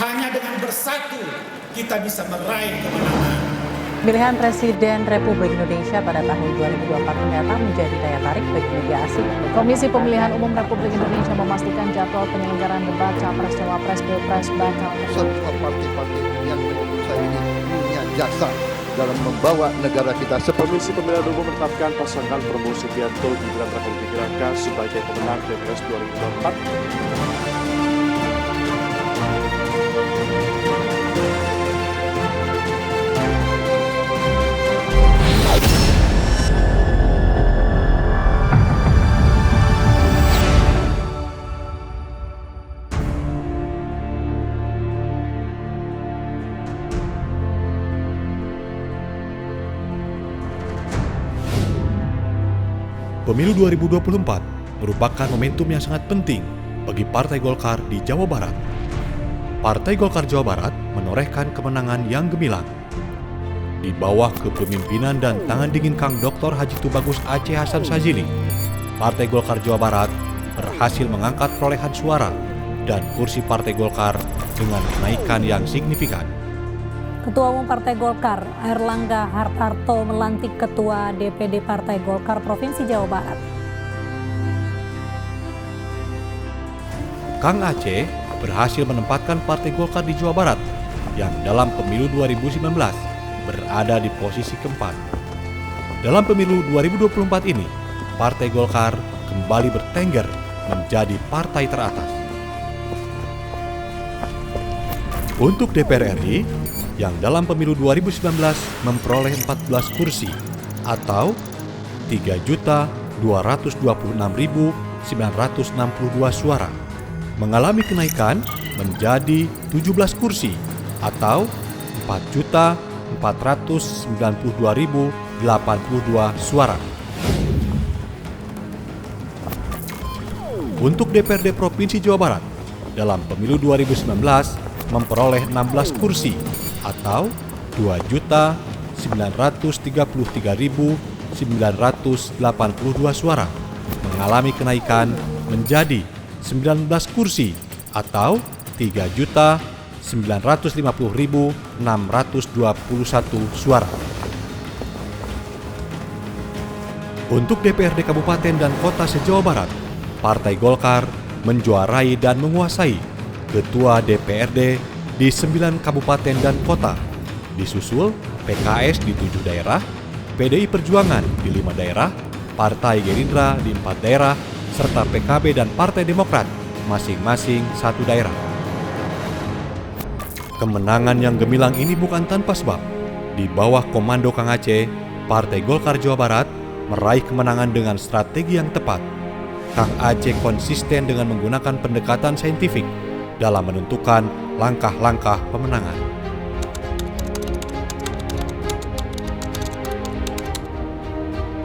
Hanya dengan bersatu kita bisa meraih kemenangan. Pemilihan Presiden Republik Indonesia pada tahun 2024 ternyata menjadi daya tarik bagi media asing. Komisi Pemilihan Umum Republik Indonesia memastikan jadwal penyelenggaraan debat Capres-Cawapres Pilpres bakal semua partai-partai yang menurut saya ini punya jasa dalam membawa negara kita. Komisi Pemilihan Umum menetapkan pasangan Prabowo Subianto Gibran Rakabuming Raka sebagai pemenang Pilpres 2024. Pemilu 2024 merupakan momentum yang sangat penting bagi Partai Golkar di Jawa Barat. Partai Golkar Jawa Barat menorehkan kemenangan yang gemilang. Di bawah kepemimpinan dan tangan dingin Kang Dr. Haji Tubagus Aceh Hasan Sazili, Partai Golkar Jawa Barat berhasil mengangkat perolehan suara dan kursi Partai Golkar dengan kenaikan yang signifikan. Ketua Umum Partai Golkar, Airlangga Hartarto melantik Ketua DPD Partai Golkar Provinsi Jawa Barat. Kang Aceh berhasil menempatkan Partai Golkar di Jawa Barat yang dalam pemilu 2019 berada di posisi keempat. Dalam pemilu 2024 ini, Partai Golkar kembali bertengger menjadi partai teratas. Untuk DPR RI, yang dalam pemilu 2019 memperoleh 14 kursi atau 3.226.962 suara, mengalami kenaikan menjadi 17 kursi atau 4.492.082 suara. Untuk DPRD Provinsi Jawa Barat, dalam pemilu 2019 memperoleh 16 kursi atau 2.933.982 suara, mengalami kenaikan menjadi 19 kursi atau 3.950.621 suara. Untuk DPRD Kabupaten dan Kota se-Jawa Barat, Partai Golkar menjuarai dan menguasai Ketua DPRD di 9 kabupaten dan kota, disusul PKS di 7 daerah, PDI Perjuangan di 5 daerah, Partai Gerindra di 4 daerah, serta PKB dan Partai Demokrat masing-masing 1 daerah. Kemenangan yang gemilang ini bukan tanpa sebab. Di bawah komando Kang Aceh, Partai Golkar Jawa Barat meraih kemenangan dengan strategi yang tepat. Kang Aceh konsisten dengan menggunakan pendekatan saintifik dalam menentukan langkah-langkah pemenangan.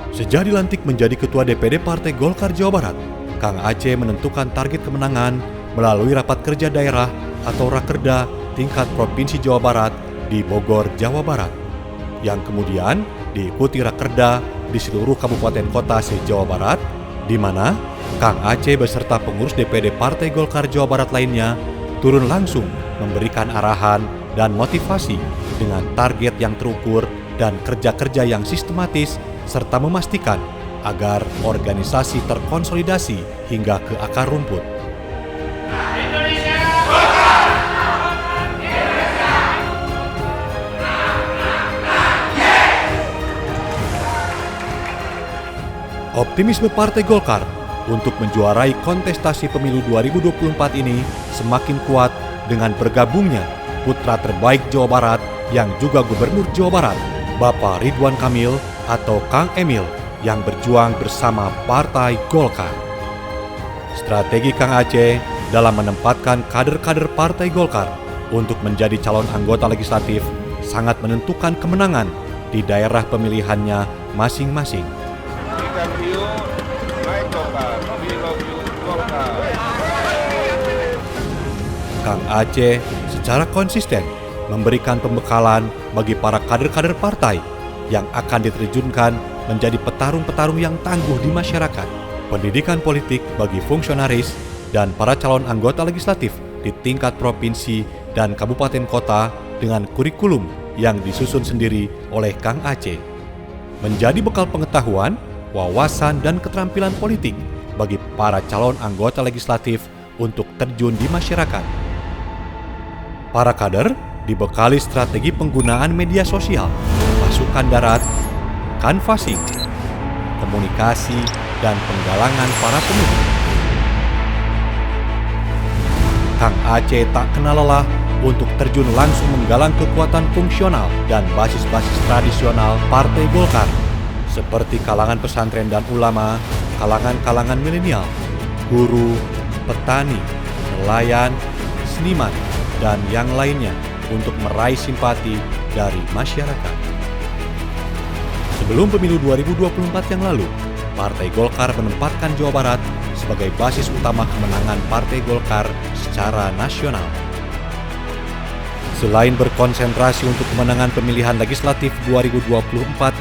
Sejak dilantik menjadi Ketua DPD Partai Golkar Jawa Barat, Kang Aceh menentukan target kemenangan melalui rapat kerja daerah atau Rakerda tingkat Provinsi Jawa Barat di Bogor, Jawa Barat, yang kemudian diikuti Rakerda di seluruh kabupaten kota se-Jawa Barat, di mana Kang Aceh beserta pengurus DPD Partai Golkar Jawa Barat lainnya turun langsung memberikan arahan dan motivasi dengan target yang terukur dan kerja-kerja yang sistematis, serta memastikan agar organisasi terkonsolidasi hingga ke akar rumput. Optimisme Partai Golkar untuk menjuarai kontestasi pemilu 2024 ini semakin kuat dengan bergabungnya putra terbaik Jawa Barat yang juga Gubernur Jawa Barat, Bapak Ridwan Kamil atau Kang Emil, yang berjuang bersama Partai Golkar. Strategi Kang Aceh dalam menempatkan kader-kader Partai Golkar untuk menjadi calon anggota legislatif sangat menentukan kemenangan di daerah pemilihannya masing-masing. Kang Aceh secara konsisten memberikan pembekalan bagi para kader-kader partai yang akan diterjunkan menjadi petarung-petarung yang tangguh di masyarakat, pendidikan politik bagi fungsionaris dan para calon anggota legislatif di tingkat provinsi dan kabupaten kota dengan kurikulum yang disusun sendiri oleh Kang Aceh. Menjadi bekal pengetahuan, wawasan, dan keterampilan politik bagi para calon anggota legislatif untuk terjun di masyarakat. Para kader dibekali strategi penggunaan media sosial, pasukan darat, canvassing, komunikasi, dan penggalangan para pemilih. Kang Aceh tak kenal lelah untuk terjun langsung menggalang kekuatan fungsional dan basis-basis tradisional Partai Golkar, seperti kalangan pesantren dan ulama, kalangan-kalangan milenial, guru, petani, nelayan, seniman, dan yang lainnya untuk meraih simpati dari masyarakat. Sebelum pemilu 2024 yang lalu, Partai Golkar menempatkan Jawa Barat sebagai basis utama kemenangan Partai Golkar secara nasional. Selain berkonsentrasi untuk kemenangan pemilihan legislatif 2024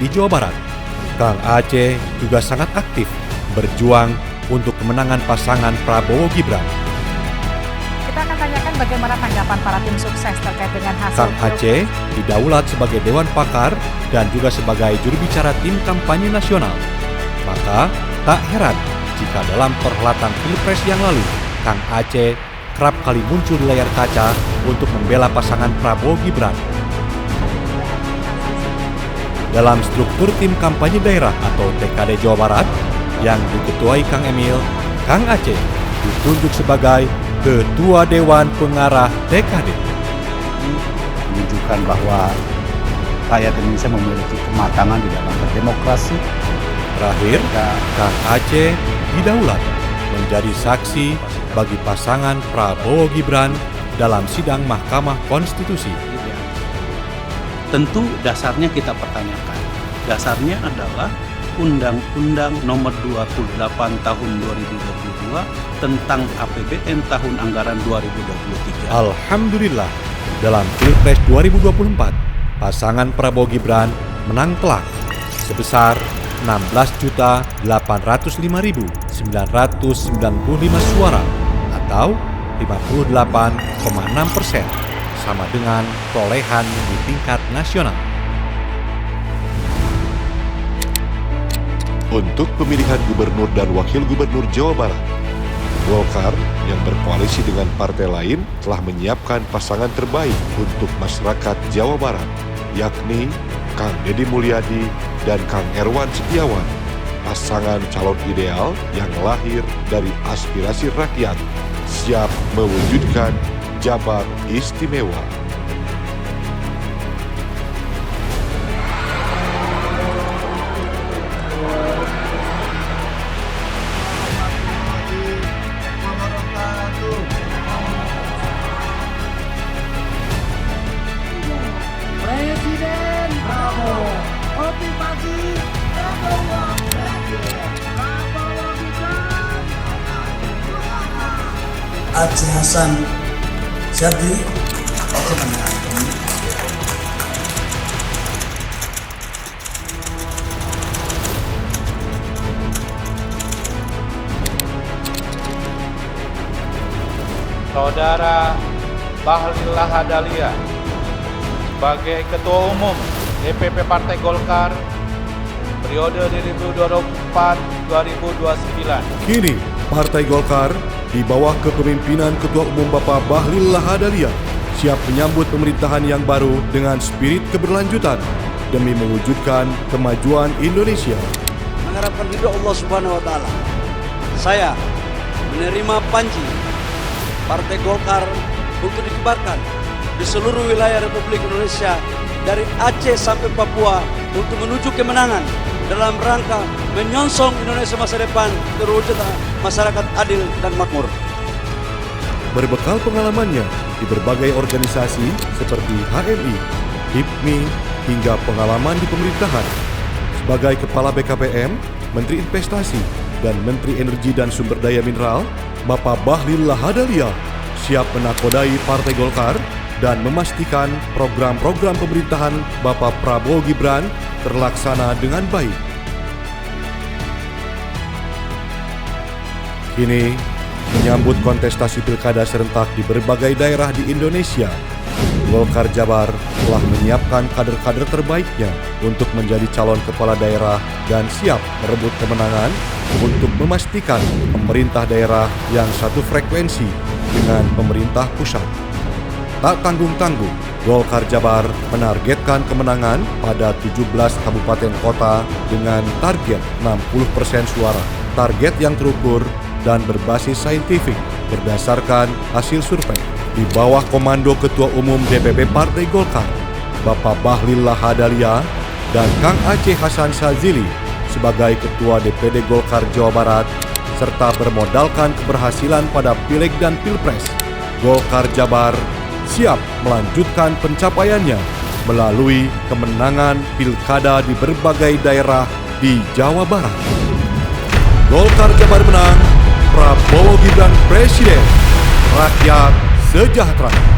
di Jawa Barat, Kang Aceh juga sangat aktif berjuang untuk kemenangan pasangan Prabowo Gibran. Kita akan tanyakan bagaimana tanggapan para tim sukses terkait dengan hasil Kang Aceh didaulat sebagai Dewan Pakar dan juga sebagai juru bicara tim kampanye nasional. Maka tak heran jika dalam perhelatan Pilpres yang lalu, Kang Aceh kerap kali muncul di layar kaca untuk membela pasangan Prabowo Gibran. Dalam struktur tim kampanye daerah atau TKD Jawa Barat yang diketuai Kang Emil, Kang Aceh ditunjuk sebagai Ketua Dewan Pengarah TKD. Menunjukkan bahwa rakyat Indonesia memiliki kematangan di dalam berdemokrasi. Terakhir, Kang Aceh didaulat menjadi saksi bagi pasangan Prabowo Gibran dalam sidang Mahkamah Konstitusi. Tentu dasarnya kita pertanyakan. Dasarnya adalah Undang-Undang Nomor 28 Tahun 2022 tentang APBN tahun anggaran 2023. Alhamdulillah, dalam Pilpres 2024, pasangan Prabowo Gibran menang telak sebesar 16.805.995 suara atau 58,6%, sama dengan perolehan di tingkat nasional. Untuk pemilihan gubernur dan wakil gubernur Jawa Barat, Golkar yang berkoalisi dengan partai lain telah menyiapkan pasangan terbaik untuk masyarakat Jawa Barat, yakni Kang Deddy Mulyadi dan Kang Erwan Setiawan, pasangan calon ideal yang lahir dari aspirasi rakyat, siap mewujudkan Jabar Istimewa. Presiden Prabowo, kopi pagi, Prabowo, Prabowo Gibran. Aceh Hasan Syadri, Saudara Bahlil Lahadalia sebagai Ketua Umum DPP Partai Golkar periode 2024-2029. Kini, Partai Golkar di bawah kepemimpinan Ketua Umum Bapak Bahlil Lahadalia siap menyambut pemerintahan yang baru dengan spirit keberlanjutan demi mewujudkan kemajuan Indonesia. mengharapkan ridho Allah Subhanahu wa taala. Saya menerima panji Partai Golkar untuk dikibarkan di seluruh wilayah Republik Indonesia dari Aceh sampai Papua untuk menuju kemenangan dalam rangka menyongsong Indonesia masa depan terwujudnya masyarakat adil dan makmur. Berbekal pengalamannya di berbagai organisasi seperti HMI, HIPMI, hingga pengalaman di pemerintahan sebagai Kepala BKPM, Menteri Investasi, dan Menteri Energi dan Sumber Daya Mineral, Bapak Bahlil Lahadalia siap menakodai Partai Golkar dan memastikan program-program pemerintahan Bapak Prabowo Gibran terlaksana dengan baik. Kini, Menyambut kontestasi pilkada serentak di berbagai daerah di Indonesia, Golkar Jabar telah menyiapkan kader-kader terbaiknya untuk menjadi calon kepala daerah dan siap merebut kemenangan untuk memastikan pemerintah daerah yang satu frekuensi dengan pemerintah pusat. Tak tanggung-tanggung, Golkar Jabar menargetkan kemenangan pada 17 kabupaten kota dengan target 60% suara. Target yang terukur dan berbasis saintifik berdasarkan hasil survei. Di bawah komando Ketua Umum DPP Partai Golkar, Bapak Bahlil Lahadalia dan Kang Aceh Hasan Sazili sebagai Ketua DPD Golkar Jawa Barat, serta bermodalkan keberhasilan pada Pileg dan Pilpres, Golkar Jabar siap melanjutkan pencapaiannya melalui kemenangan pilkada di berbagai daerah di Jawa Barat. Golkar Jabar menang, Prabowo Gibran Presiden, rakyat sejahtera.